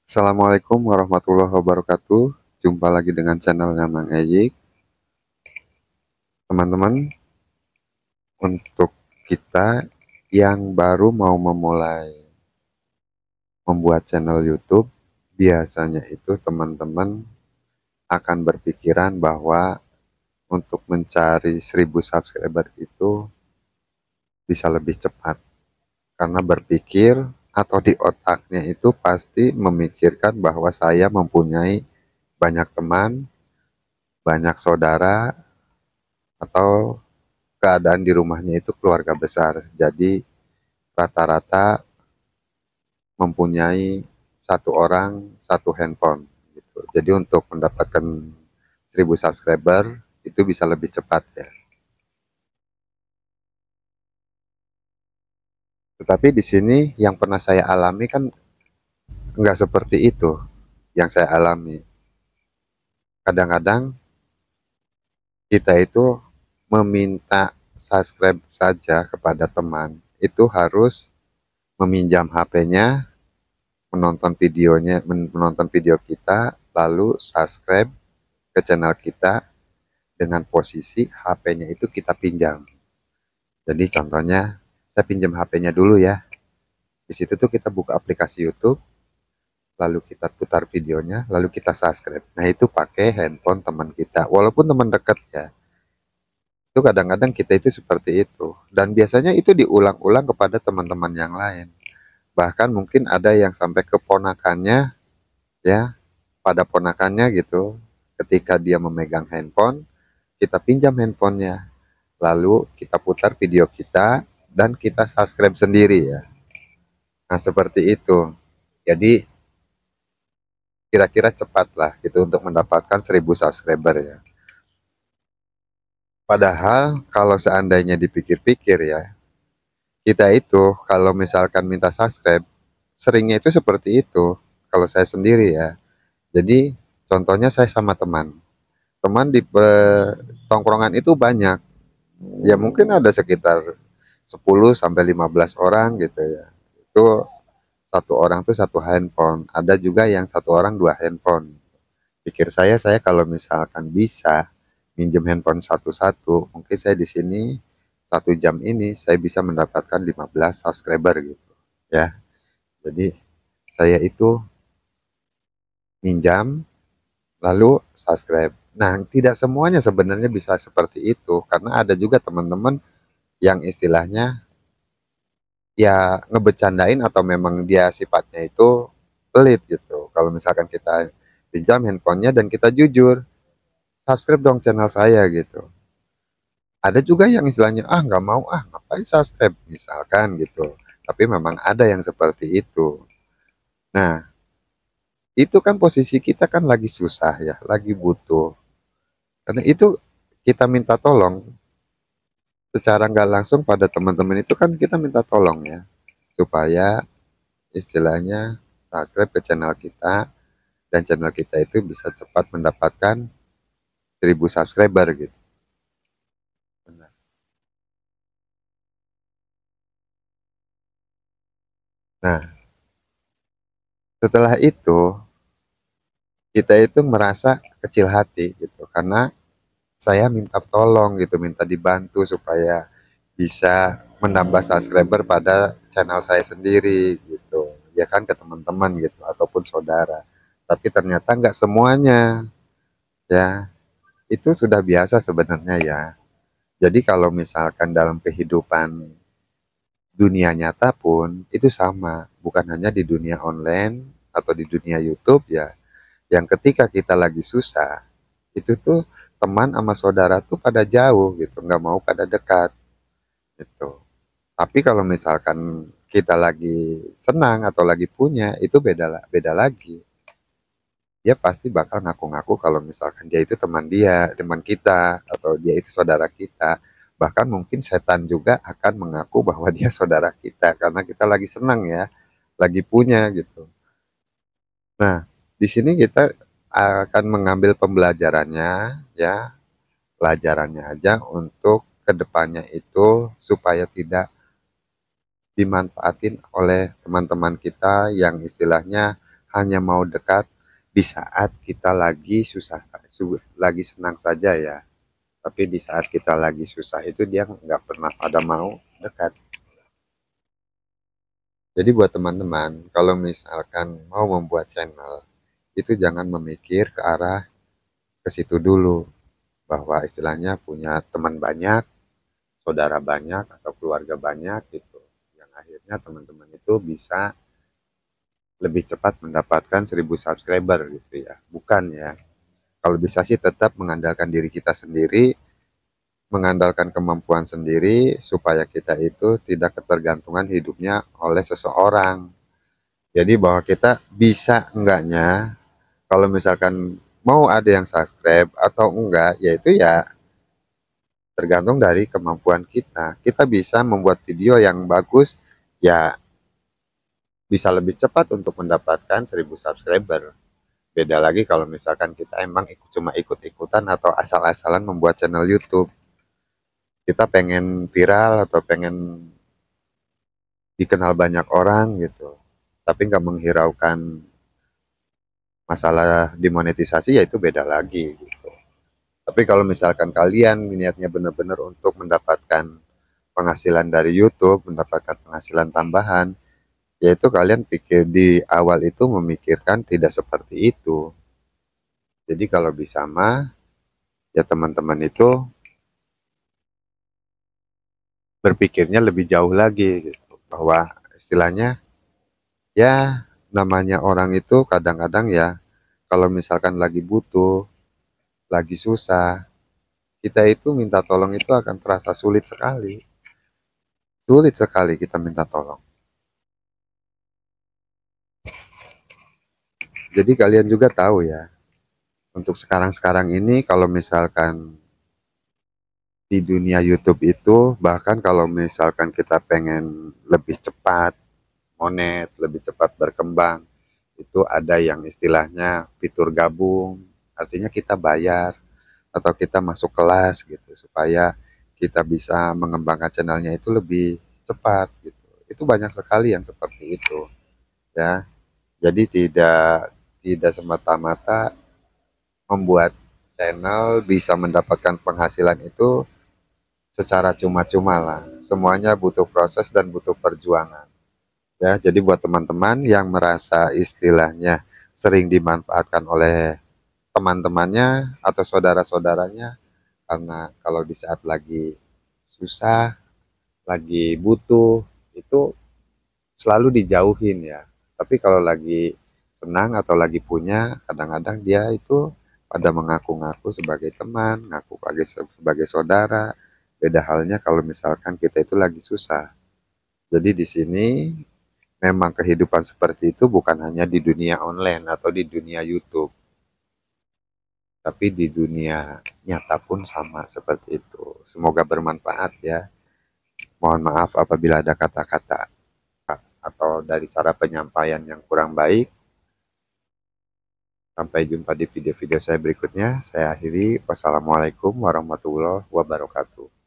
Assalamualaikum warahmatullahi wabarakatuh. Jumpa lagi dengan channelnya Mang Ejik. Teman-teman, untuk kita yang baru mau memulai membuat channel YouTube, biasanya itu teman-teman akan berpikiran bahwa untuk mencari 1000 subscriber itu bisa lebih cepat. Karena berpikir atau di otaknya itu pasti memikirkan bahwa saya mempunyai banyak teman, banyak saudara, atau keadaan di rumahnya itu keluarga besar. Jadi rata-rata mempunyai satu orang satu handphone gitu. Jadi untuk mendapatkan 1000 subscriber itu bisa lebih cepat ya. Tetapi di sini yang pernah saya alami kan nggak seperti itu yang saya alami. Kadang-kadang kita itu meminta subscribe saja kepada teman itu harus meminjam HP-nya, menonton video kita, lalu subscribe ke channel kita dengan posisi HP-nya itu kita pinjam. Jadi contohnya, saya pinjam HP-nya dulu ya. Di situ tuh kita buka aplikasi YouTube, lalu kita putar videonya, lalu kita subscribe. Nah itu pakai handphone teman kita, walaupun teman dekat ya. Itu kadang-kadang kita itu seperti itu. Dan biasanya itu diulang-ulang kepada teman-teman yang lain. Bahkan mungkin ada yang sampai ke ponakannya ya, pada ponakannya gitu. Ketika dia memegang handphone, kita pinjam handphonenya, lalu kita putar video kita dan kita subscribe sendiri ya. Nah seperti itu. Jadi kira-kira cepat lah gitu untuk mendapatkan 1000 subscriber ya. Padahal kalau seandainya dipikir-pikir ya, kita itu kalau misalkan minta subscribe, seringnya itu seperti itu. Kalau saya sendiri ya. Jadi contohnya saya sama teman. Teman di tongkrongan itu banyak. Ya mungkin ada sekitar 10 sampai 15 orang gitu ya. Itu satu orang tuh satu handphone. Ada juga yang satu orang dua handphone. Pikir saya kalau misalkan bisa minjem handphone satu-satu, mungkin saya di sini 1 jam ini saya bisa mendapatkan 15 subscriber gitu ya. Jadi saya itu minjam lalu subscribe. Nah, tidak semuanya sebenarnya bisa seperti itu karena ada juga teman-teman yang istilahnya ya ngebecandain atau memang dia sifatnya itu pelit gitu. Kalau misalkan kita pinjam handphonenya dan kita jujur, subscribe dong channel saya gitu. Ada juga yang istilahnya, ah nggak mau, ah ngapain subscribe, misalkan gitu. Tapi memang ada yang seperti itu. Nah, itu kan posisi kita kan lagi susah ya, lagi butuh. Karena itu kita minta tolong, secara nggak langsung pada teman-teman itu kan kita minta tolong ya. Supaya istilahnya subscribe ke channel kita, dan channel kita itu bisa cepat mendapatkan 1000 subscriber gitu. Benar. Nah, setelah itu kita itu merasa kecil hati gitu karena saya minta tolong gitu, minta dibantu supaya bisa menambah subscriber pada channel saya sendiri gitu. Ya kan ke teman-teman gitu ataupun saudara. Tapi ternyata nggak semuanya ya. Itu sudah biasa sebenarnya ya. Jadi kalau misalkan dalam kehidupan dunia nyata pun itu sama, bukan hanya di dunia online atau di dunia YouTube ya. Yang ketika kita lagi susah, itu tuh teman sama saudara tuh pada jauh gitu, nggak mau pada dekat gitu. Tapi kalau misalkan kita lagi senang atau lagi punya, itu beda lagi. Dia pasti bakal ngaku-ngaku kalau misalkan dia itu teman kita, atau dia itu saudara kita. Bahkan mungkin setan juga akan mengaku bahwa dia saudara kita karena kita lagi senang ya, lagi punya gitu. Nah, di sini kita akan mengambil pembelajarannya ya, pelajarannya aja untuk kedepannya itu supaya tidak dimanfaatin oleh teman-teman kita yang istilahnya hanya mau dekat di saat kita lagi susah, lagi senang saja ya. Tapi di saat kita lagi susah itu dia nggak pernah pada mau dekat. Jadi buat teman-teman, kalau misalkan mau membuat channel, itu jangan memikir ke arah ke situ dulu, bahwa istilahnya punya teman banyak, saudara banyak, atau keluarga banyak gitu. Yang akhirnya teman-teman itu bisa lebih cepat mendapatkan 1000 subscriber gitu ya. Bukan ya. Kalau bisa sih tetap mengandalkan diri kita sendiri, mengandalkan kemampuan sendiri supaya kita itu tidak ketergantungan hidupnya oleh seseorang. Jadi bahwa kita bisa enggaknya kalau misalkan mau ada yang subscribe atau enggak, yaitu ya tergantung dari kemampuan kita. Kita bisa membuat video yang bagus, ya bisa lebih cepat untuk mendapatkan 1000 subscriber. Beda lagi kalau misalkan kita emang cuma ikut-ikutan atau asal-asalan membuat channel YouTube. Kita pengen viral atau pengen dikenal banyak orang gitu. Tapi nggak menghiraukan masalah dimonetisasi, ya itu beda lagi gitu. Tapi kalau misalkan kalian niatnya benar-benar untuk mendapatkan penghasilan dari YouTube, mendapatkan penghasilan tambahan, yaitu kalian pikir di awal itu memikirkan tidak seperti itu. Jadi kalau bisa mah, ya teman-teman itu berpikirnya lebih jauh lagi gitu. Bahwa istilahnya ya namanya orang itu kadang-kadang ya kalau misalkan lagi butuh, lagi susah, kita itu minta tolong itu akan terasa sulit sekali. Sulit sekali kita minta tolong. Jadi kalian juga tahu ya, untuk sekarang-sekarang ini kalau misalkan di dunia YouTube itu, bahkan kalau misalkan kita pengen lebih cepat monet, lebih cepat berkembang, itu ada yang istilahnya fitur gabung, artinya kita bayar atau kita masuk kelas gitu supaya kita bisa mengembangkan channelnya itu lebih cepat gitu. Itu banyak sekali yang seperti itu ya. Jadi tidak semata-mata membuat channel bisa mendapatkan penghasilan itu secara cuma-cuma lah. Semuanya butuh proses dan butuh perjuangan. Ya, jadi buat teman-teman yang merasa istilahnya sering dimanfaatkan oleh teman-temannya atau saudara-saudaranya, karena kalau di saat lagi susah, lagi butuh, itu selalu dijauhin ya. Tapi kalau lagi senang atau lagi punya, kadang-kadang dia itu pada mengaku-ngaku sebagai teman, ngaku sebagai saudara. Beda halnya kalau misalkan kita itu lagi susah. Jadi di sini memang kehidupan seperti itu bukan hanya di dunia online atau di dunia YouTube, tapi di dunia nyata pun sama seperti itu. Semoga bermanfaat ya. Mohon maaf apabila ada kata-kata atau dari cara penyampaian yang kurang baik. Sampai jumpa di video-video saya berikutnya. Saya akhiri. Wassalamualaikum warahmatullahi wabarakatuh.